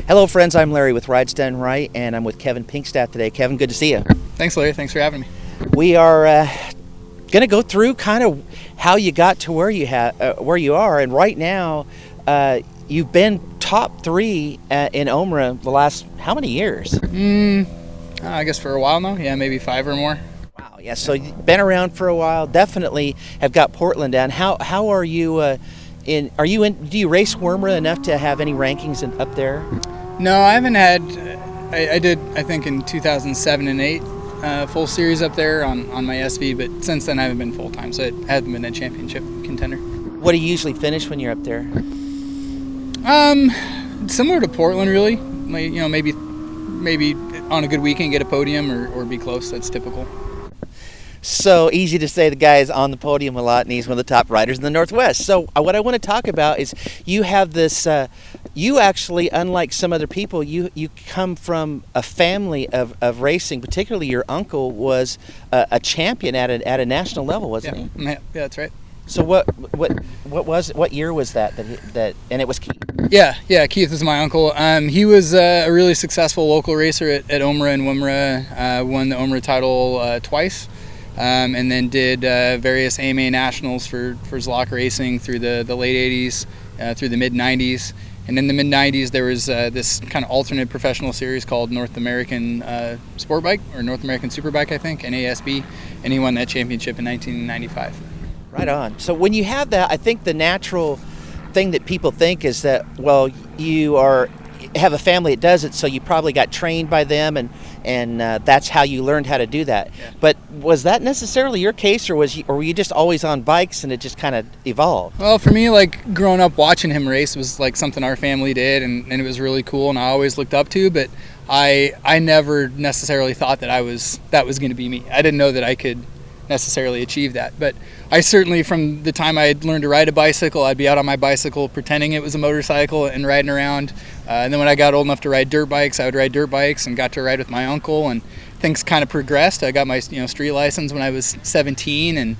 Hello friends, I'm Larry with Rides Done Right, and I'm with Kevin Pinkstaff today. Kevin, good to see you. Thanks, Larry. Thanks for having me. We are going to go through kind of how you got to where you are, and right now you've been top 3 in OMRRA the last how many years? I guess for a while now. Yeah, maybe 5 or more. Wow, yeah. So you've been around for a while. Definitely have got Portland down. How are you? Do you race OMRRA enough to have any rankings up there? No, I haven't had. I did, I think, in 2007 and 8, full series up there on my SV, but since then I haven't been full time, so it hasn't been a championship contender. What do you usually finish when you're up there? Similar to Portland, really. Maybe on a good weekend get a podium or be close. That's typical. So easy to say the guy is on the podium a lot and he's one of the top riders in the Northwest. So what I want to talk about is you have this, you actually, unlike some other people, you come from a family of racing. Particularly your uncle was a champion at a national level, wasn't he? Yeah, that's right. So what year was that and it was Keith? Yeah, Keith was my uncle. He was a really successful local racer at OMRRA and WMRRA, won the OMRRA title twice. And then did various AMA nationals for Zlock Racing through the late 80s, through the mid 90s. And in the mid 90s, there was this kind of alternate professional series called North American Sport Bike, or North American Superbike, I think, NASB, and he won that championship in 1995. Right on. So when you have that, I think the natural thing that people think is that, well, you have a family that does it, so you probably got trained by them, and that's how you learned how to do that. Yeah. But was that necessarily your case, or were you just always on bikes and it just kind of evolved? Well, for me, like growing up watching him race was like something our family did, and it was really cool, and I always looked up to. But I never necessarily thought that that was going to be me. I didn't know that I could necessarily achieve that, but I certainly, from the time I had learned to ride a bicycle, I'd be out on my bicycle pretending it was a motorcycle and riding around, and then when I got old enough to ride dirt bikes, I would ride dirt bikes and got to ride with my uncle, and things kind of progressed. I got my street license when I was 17 and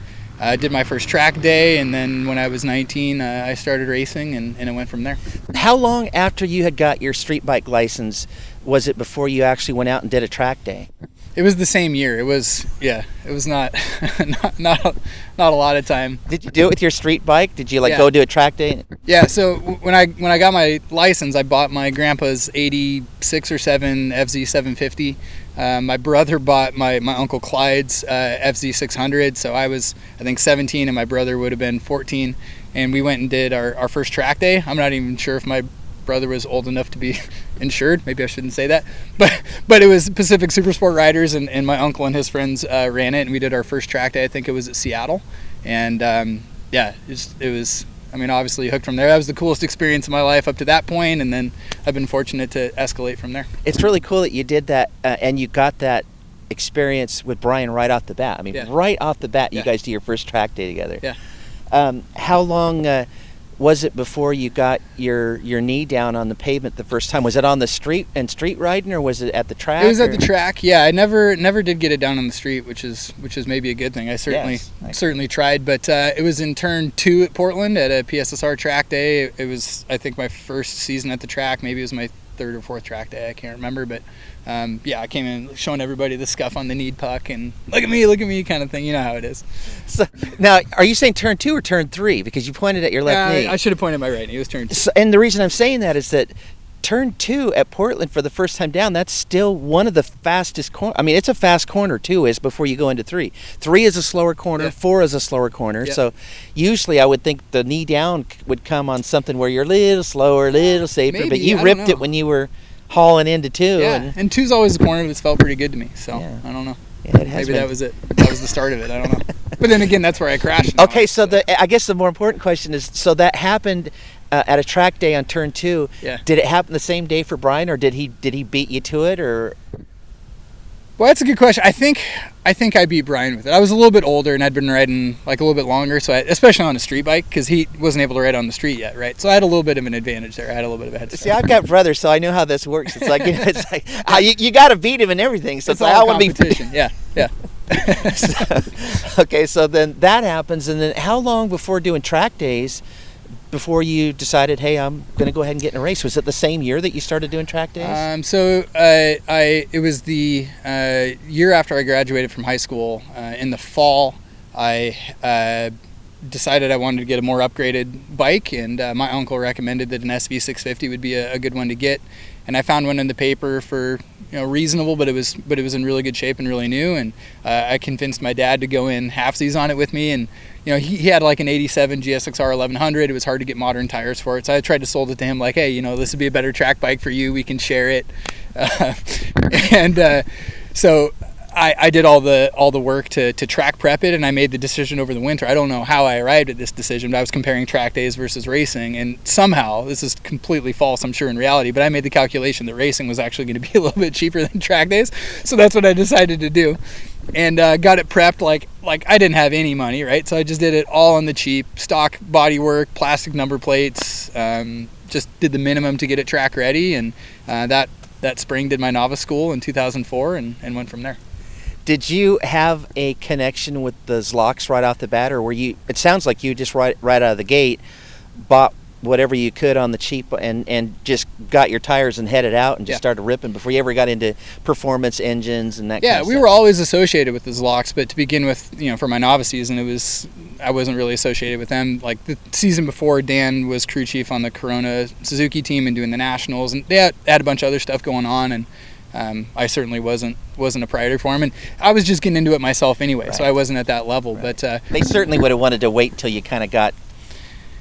did my first track day, and then when I was 19 I started racing, and it went from there. How long after you had got your street bike license was it before you actually went out and did a track day? It was the same year. It was not not a lot of time. Did you do it with your street bike? Did you go do a track day? Yeah. So when I got my license, I bought my grandpa's '86 or '7 FZ 750. My brother bought my uncle Clyde's FZ 600. So I was, I think, 17, and my brother would have been 14. And we went and did our first track day. I'm not even sure if my brother was old enough to be insured. Maybe I shouldn't say that, but it was Pacific Supersport Riders, and my uncle and his friends ran it, and we did our first track day. I think it was at Seattle, and it was. I mean, obviously hooked from there. That was the coolest experience of my life up to that point, and then I've been fortunate to escalate from there. It's really cool that you did that, and you got that experience with Brian right off the bat. I mean, right off the bat, you guys do your first track day together. Yeah. How long was it before you got your knee down on the pavement the first time? Was it on the street and street riding, or was it at the track? It was at the track. Yeah, I never did get it down on the street, which is maybe a good thing. I certainly tried, but it was in turn 2 at Portland at a PSSR track day. It was, I think, my first season at the track. Maybe it was my 3rd or 4th track day. I can't remember, but I came in showing everybody the scuff on the knee puck and look at me kind of thing. You know how it is. So now, are you saying turn 2 or turn 3? Because you pointed at your left knee. I should have pointed at my right knee. It was turn 2. So, and the reason I'm saying that is that turn 2 at Portland for the first time down, that's still one of the fastest corners. I mean, it's a fast corner, 2 is before you go into 3. 3 is a slower corner, 4 is a slower corner. So usually I would think the knee down would come on something where you're a little slower, a little safer, Maybe, but you ripped it when you were hauling into 2. Yeah, and 2's always a corner that's felt pretty good to me, so I don't know. Yeah, it has Maybe that was it. That was the start of it. I don't know. But then again, that's where I crashed. Okay, so I guess the more important question is, so that happened at a track day on turn 2. Yeah. Did it happen the same day for Brian, or did he beat you to it, or? Well, that's a good question. I think I beat Brian with it. I was a little bit older and I'd been riding like a little bit longer, so especially on a street bike, because he wasn't able to ride on the street yet, right? So I had a little bit of an advantage there. I had a little bit of a head start. See, I've got brothers, so I know how this works. It's like, it's like you got to beat him and everything. So it's all I want to be. Yeah. Okay, so then that happens, and then how long before doing track days before you decided, hey, I'm going to go ahead and get in a race? Was it the same year that you started doing track days? It was the year after I graduated from high school. In the fall, I decided I wanted to get a more upgraded bike, and my uncle recommended that an SV650 would be a good one to get. And I found one in the paper for reasonable, but it was in really good shape and really new. And I convinced my dad to go in halfsies on it with me. And he had like an '87 GSXR 1100. It was hard to get modern tires for it, so I tried to sold it to him like, hey, this would be a better track bike for you. We can share it. So I did all the work to track prep it, and I made the decision over the winter. I don't know how I arrived at this decision, but I was comparing track days versus racing, and somehow, this is completely false, I'm sure, in reality, but I made the calculation that racing was actually going to be a little bit cheaper than track days, so that's what I decided to do, and got it prepped like I didn't have any money, right? So I just did it all on the cheap, stock bodywork, plastic number plates, just did the minimum to get it track ready, and that spring did my novice school in 2004 and went from there. Did you have a connection with the Zlocks right off the bat, or were you? It sounds like you just right out of the gate bought whatever you could on the cheap and just got your tires and headed out and just started ripping before you ever got into performance engines and that kind of stuff. Yeah, we were always associated with the Zlocks, but to begin with, for my novice season, I wasn't really associated with them. Like the season before, Dan was crew chief on the Corona Suzuki team and doing the nationals, and they had a bunch of other stuff going on, and I certainly wasn't a priority for him, and I was just getting into it myself anyway, so I wasn't at that level. Right. But they certainly would have wanted to wait until you kind of got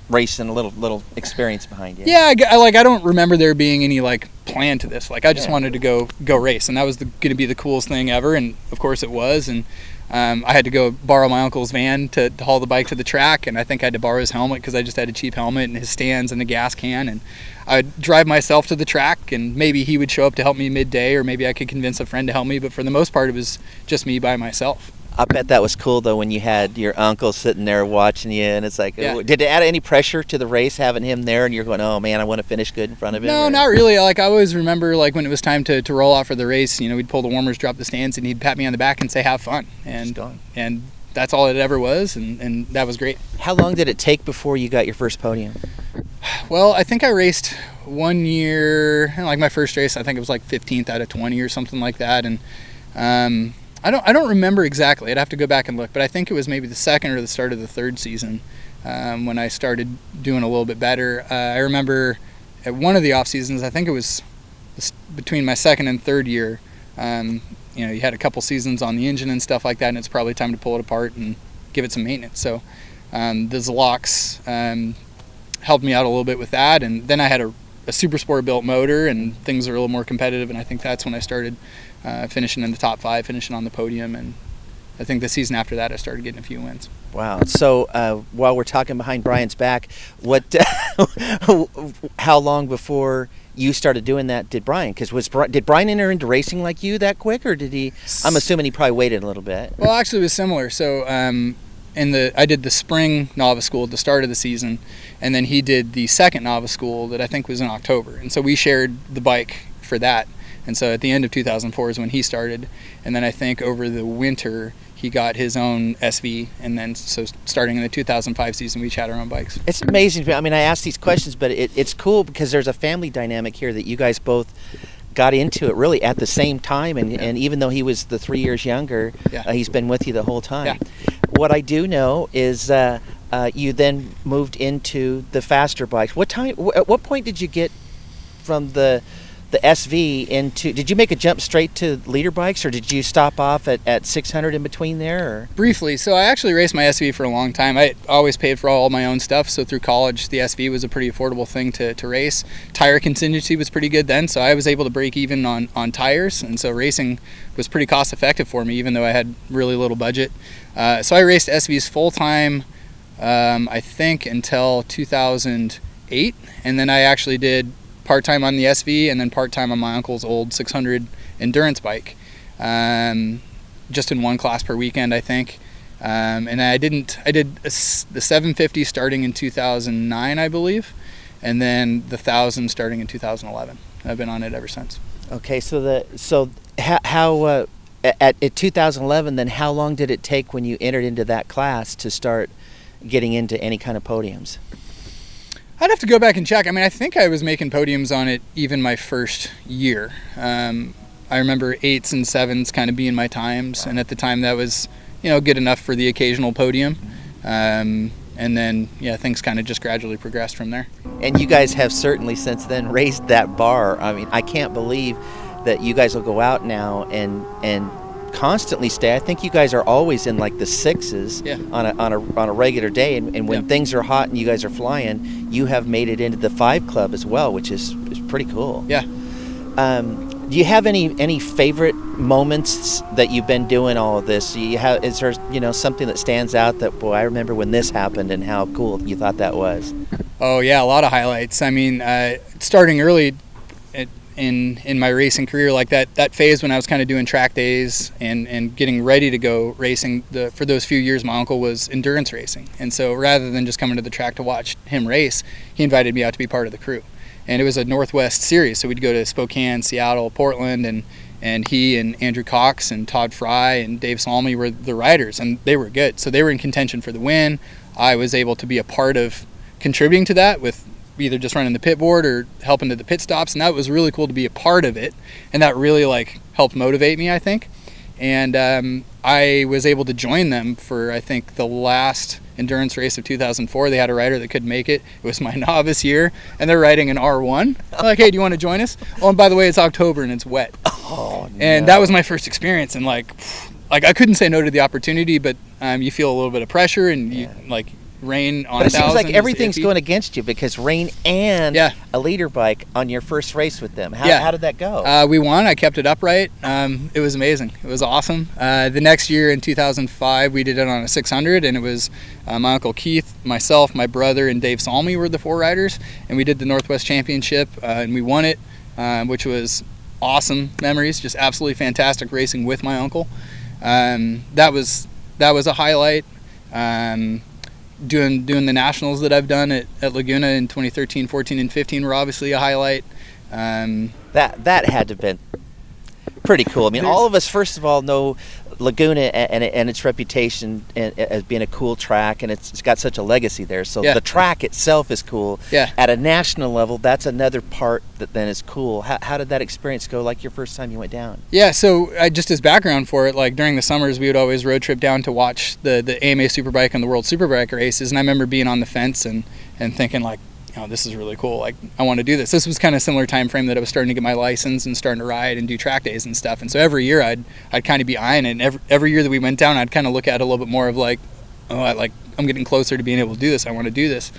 racing a little experience behind you. Yeah, I don't remember there being any plan to this. I just wanted to go race, and that was going to be the coolest thing ever, and of course it was. And I had to go borrow my uncle's van to haul the bike to the track, and I think I had to borrow his helmet because I just had a cheap helmet and his stands and the gas can, and I'd drive myself to the track, and maybe he would show up to help me midday, or maybe I could convince a friend to help me, but for the most part it was just me by myself. I bet that was cool though when you had your uncle sitting there watching you, and it's like, did it add any pressure to the race having him there, and you're going, oh man, I want to finish good in front of him? No, not really. I always remember when it was time to roll out for the race, we'd pull the warmers, drop the stands, and he'd pat me on the back and say, have fun. And that's all it ever was, and that was great. How long did it take before you got your first podium? Well, I think I raced 1 year, my first race, I think it was 15th out of 20 or something like that, and I don't remember exactly. I'd have to go back and look, but I think it was maybe the second or the start of the third season when I started doing a little bit better. I remember at one of the off seasons, I think it was between my second and third year, you had a couple seasons on the engine and stuff like that, and it's probably time to pull it apart and give it some maintenance. So the Zlocks helped me out a little bit with that, and then I had a super sport built motor, and things are a little more competitive, and I think that's when I started finishing in the top 5, finishing on the podium, and I think the season after that I started getting a few wins. Wow. So while we're talking behind Brian's back, how long before you started doing that did Brian? Because did Brian enter into racing like you that quick, or did he? I'm assuming he probably waited a little bit. Well, actually it was similar. So I did the spring novice school at the start of the season, and then he did the second novice school that I think was in October, and so we shared the bike for that. And so at the end of 2004 is when he started, and then I think over the winter he got his own SV, and then so starting in the 2005 season we each had our own bikes. It's amazing. I mean, I ask these questions, but it's cool because there's a family dynamic here that you guys both got into it really at the same time, and even though he was the 3 years younger, he's been with you the whole time. Yeah. What I do know is you then moved into the faster bikes. At what point did you get from the SV into? Did you make a jump straight to leader bikes, or did you stop off at 600 in between there? Or? Briefly. So I actually raced my SV for a long time. I always paid for all my own stuff, so through college the SV was a pretty affordable thing to race. Tire contingency was pretty good then, so I was able to break even on tires, and so racing was pretty cost effective for me even though I had really little budget. So I raced SVs full time I think until 2008, and then I actually did part-time on the SV and then part-time on my uncle's old 600 endurance bike, just in one class per weekend, I think. And I did the 750 starting in 2009, I believe, and then the 1000 starting in 2011. I've been on it ever since. Okay, so how at 2011, then how long did it take when you entered into that class to start getting into any kind of podiums? I'd have to go back and check. I mean, I think I was making podiums on it even my first year. I remember 8s and 7s kind of being my times, and at the time that was, good enough for the occasional podium. And then, things kind of just gradually progressed from there. And you guys have certainly since then raised that bar. I mean, I can't believe that you guys will go out now and constantly stay. I think you guys are always in like the 6s on a regular day, and when things are hot and you guys are flying, you have made it into the 5 club as well, which is pretty cool. Yeah. Do you have any favorite moments that you've been doing all of this? Is there something that stands out that, boy, I remember when this happened and how cool you thought that was? Oh yeah, a lot of highlights. I mean, starting early in my racing career, like that phase when I was kind of doing track days and getting ready to go racing, for those few years my uncle was endurance racing, and so rather than just coming to the track to watch him race, he invited me out to be part of the crew. And it was a Northwest series, so we'd go to Spokane, Seattle, Portland, and he and Andrew Cox and Todd Fry and Dave Salmi were the riders, and they were good, so they were in contention for the win. I was able to be a part of contributing to that with either just running the pit board or helping to the pit stops, and that was really cool to be a part of it, and that really helped motivate me, I think. And I was able to join them for, I think, the last endurance race of 2004. They had a rider that couldn't make it. It was my novice year, and they're riding an R1. I'm like, hey, do you want to join us? Oh, and by the way, it's October and it's wet. Oh, no. And that was my first experience, and like I couldn't say no to the opportunity, but you feel a little bit of pressure, and you rain on 1,000. But it seems like everything's going against you, because rain and a leader bike on your first race with them. How did that go? We won. I kept it upright. It was amazing. It was awesome. The next year in 2005, we did it on a 600, and it was my uncle Keith, myself, my brother, and Dave Salmi were the 4 riders, and we did the Northwest Championship, and we won it, which was awesome memories, just absolutely fantastic racing with my uncle. That was a highlight. Doing the nationals that I've done at Laguna in 2013, 14, and 15 were obviously a highlight. That had to have been pretty cool. I mean, all of us, first of all, know Laguna and its reputation as being a cool track, and it's got such a legacy there. So the track itself is cool. Yeah. At a national level, that's another part that then is cool. How did that experience go, like your first time you went down? Yeah, so just as background for it, like during the summers, we would always road trip down to watch the AMA Superbike and the World Superbike races, and I remember being on the fence and thinking, like, this is really cool. Like, I want to do this. This was kind of a similar time frame that I was starting to get my license and starting to ride and do track days and stuff. And so every year I'd kind of be eyeing it. And every year that we went down, I'd kind of look at it a little bit more of like, I'm getting closer to being able to do this. I want to do this.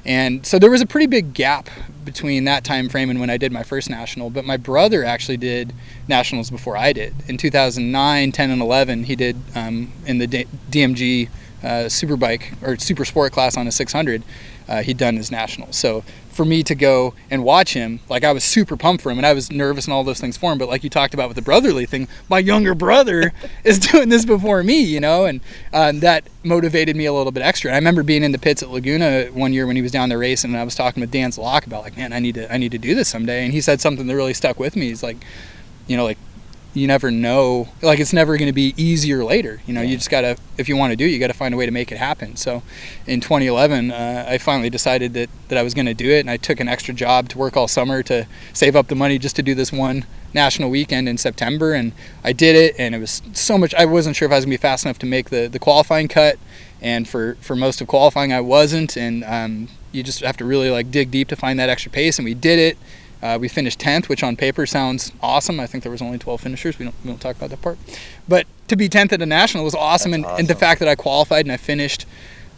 And so there was a pretty big gap between that time frame and when I did my first national. But my brother actually did nationals before I did. In 2009, 10, and 11, he did in the DMG Superbike or Super Sport class on a 600. He'd done his nationals. So for me to go and watch him, like, I was super pumped for him, and I was nervous and all those things for him. But like you talked about with the brotherly thing, my younger brother is doing this before me, and that motivated me a little bit extra. I remember being in the pits at Laguna one year when he was down there racing, and I was talking with Dan Zlock about, like, man, I need to do this someday. And he said something that really stuck with me. He's like, you never know, like, it's never going to be easier later. You just gotta, if you want to do it, you gotta find a way to make it happen. So in 2011, I finally decided that I was going to do it, and I took an extra job to work all summer to save up the money just to do this one national weekend in September. And I did it, and it was so much. I wasn't sure if I was going to be fast enough to make the qualifying cut, and for most of qualifying I wasn't, and you just have to really, like, dig deep to find that extra pace, and we did it. We finished 10th, which on paper sounds awesome. I think there was only 12 finishers. We don't talk about that part. But to be 10th at a national was awesome. And the fact that I qualified and I finished,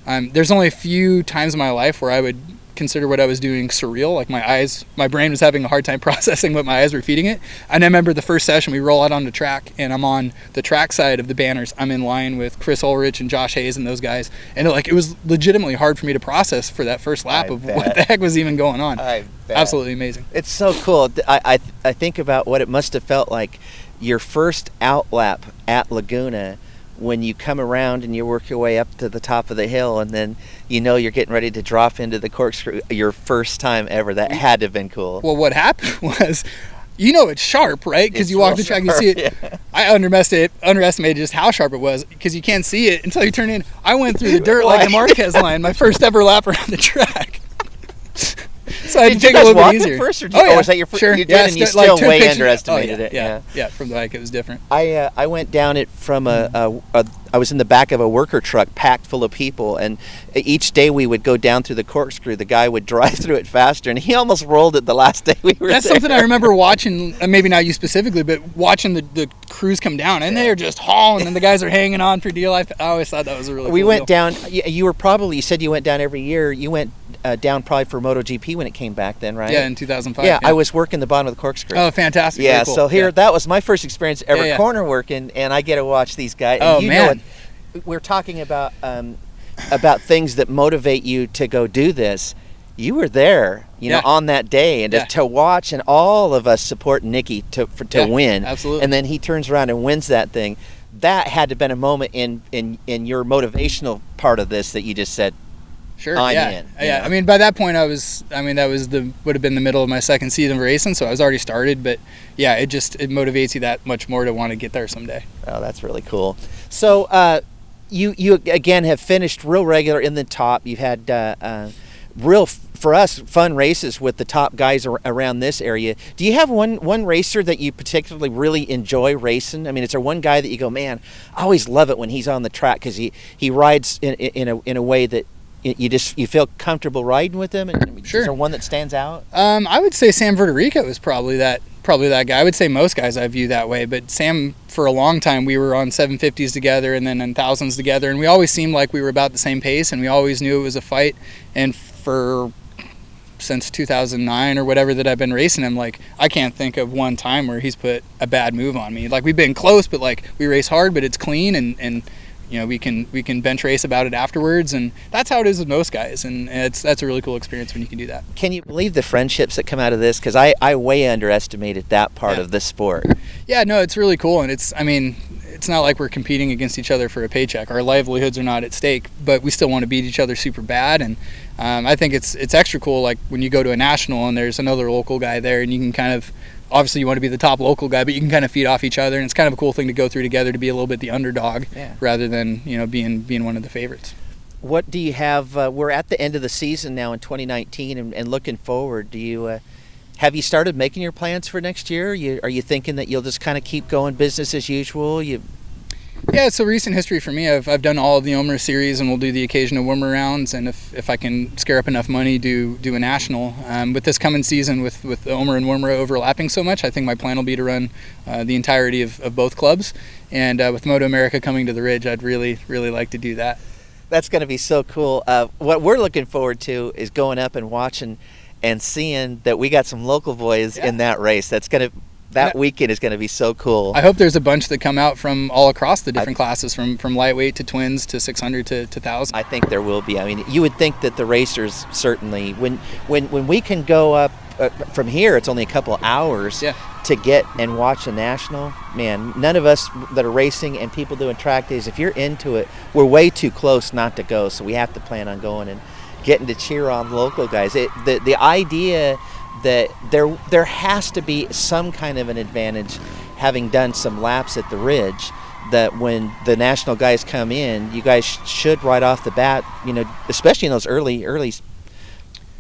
there's only a few times in my life where I would consider what I was doing surreal. Like, my brain was having a hard time processing what my eyes were feeding it. And I remember the first session, we roll out on the track, and I'm on the track side of the banners. I'm in line with Chris Ulrich and Josh Hayes and those guys. And it was legitimately hard for me to process for that first lap of what the heck was even going on. Absolutely amazing. It's so cool. I think about what it must have felt like your first out lap at Laguna, when you come around and you work your way up to the top of the hill, and then you're getting ready to drop into the corkscrew, your first time ever. That had to have been cool. Well, what happened was, it's sharp, right? Because you walk the track, you see it. Yeah. I underestimated just how sharp it was, because you can't see it until you turn in. I went through the dirt like the Marquez line, my first ever lap around the track. So I had to Did you take it a guys little walk bit it easier. first, or was that your first? Sure. You did, and you still way underestimated it. Yeah, from the bike it was different. I went down it from I was in the back of a worker truck packed full of people, and each day we would go down through the corkscrew. The guy would drive through it faster, and he almost rolled it the last day we were That's there. something I remember watching, maybe not you specifically, but watching the crews come down, and they're just hauling, and the guys are hanging on for deal. I always thought that was a really cool We went deal. down, you said you went down every year. You went down probably for MotoGP when it came back then, right? Yeah, in 2005. Yeah, I was working the bottom of the corkscrew. Oh, fantastic. Yeah, Very cool. so here, Yeah. that was my first experience ever Yeah. corner working, and I get to watch these guys. Oh, and you man. know what, we're talking about things that motivate you to go do this. You were there, you know, on that day, and to watch, and all of us support Nicky to win. Absolutely. And then he turns around and wins that thing. That had to have been a moment in your motivational part of this that you just said, Sure. I'm yeah. in. Yeah. I mean, by that point, that was would have been the middle of my second season of racing, so I was already started. But yeah, it motivates you that much more to want to get there someday. Oh, that's really cool. So you again have finished real regular in the top. You've had real, for us, fun races with the top guys around this area. Do you have one racer that you particularly really enjoy racing? I mean, is there one guy that you go, man, I always love it when he's on the track because he rides in a way that you feel comfortable riding with him? And Sure. Is there one that stands out? I would say Sam Verderica was probably that guy. I would say most guys I view that way, but Sam, for a long time, we were on 750s together and then on 1000s together, and we always seemed like we were about the same pace, and we always knew it was a fight. And since 2009 or whatever that I've been racing him, like, I can't think of one time where he's put a bad move on me. Like, we've been close, but like, we race hard, but it's clean, and you know, we can bench race about it afterwards, and that's how it is with most guys, and that's a really cool experience when you can do that. Can you believe the friendships that come out of this? Because I way underestimated that part of the sport. Yeah, no, it's really cool, and it's not like we're competing against each other for a paycheck. Our livelihoods are not at stake, but we still want to beat each other super bad, and I think it's extra cool, like when you go to a national and there's another local guy there, and you can kind of, obviously you want to be the top local guy, but you can kind of feed off each other, and it's kind of a cool thing to go through together, to be a little bit the underdog rather than, you know, being one of the favorites. What do you have? We're at the end of the season now in 2019, and looking forward. Do you have you started making your plans for next year? Are you thinking that you'll just kind of keep going business as usual? Yeah, it's a recent history for me. I've done all of the OMRRA series, and we'll do the occasional OMRRA rounds, and if I can scare up enough money, do a national. With this coming season, with the OMRRA and WMRRA overlapping so much, I think my plan will be to run the entirety of both clubs. And with Moto America coming to the Ridge, I'd really, really like to do that. That's going to be so cool. What we're looking forward to is going up and watching and seeing that we got some local boys in that race. That weekend is going to be so cool. I hope there's a bunch that come out from all across the different classes, from lightweight to twins to 600 to 1000. I think there will be. I mean, you would think that the racers certainly, when we can go up from here, it's only a couple hours to get and watch a national. Man, none of us that are racing and people doing track days, if you're into it, we're way too close not to go. So we have to plan on going and getting to cheer on local guys. The idea that there has to be some kind of an advantage, having done some laps at the Ridge, that when the national guys come in, you guys should right off the bat, you know, especially in those early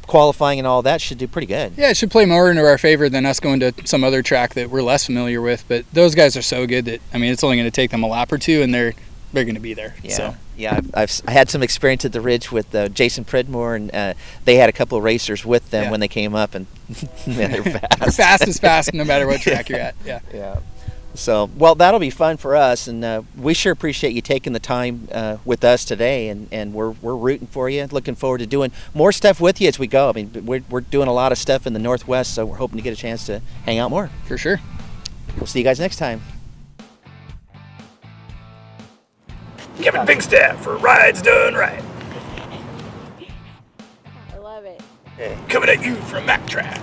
qualifying and all that, should do pretty good. Yeah, it should play more into our favor than us going to some other track that we're less familiar with. But those guys are so good that, I mean, it's only going to take them a lap or two, and they're going to be there. Yeah. So. Yeah, I had some experience at the Ridge with Jason Pridmore, and they had a couple of racers with them when they came up, and man, they're fast. Fast is fast, no matter what track you're at. Yeah. Yeah. So, well, that'll be fun for us, and we sure appreciate you taking the time with us today, and we're rooting for you. Looking forward to doing more stuff with you as we go. I mean, we're doing a lot of stuff in the Northwest, so we're hoping to get a chance to hang out more. For sure. We'll see you guys next time. Kevin Pinkstaff for Rides Done Right. I love it. Coming at you from Mac Track.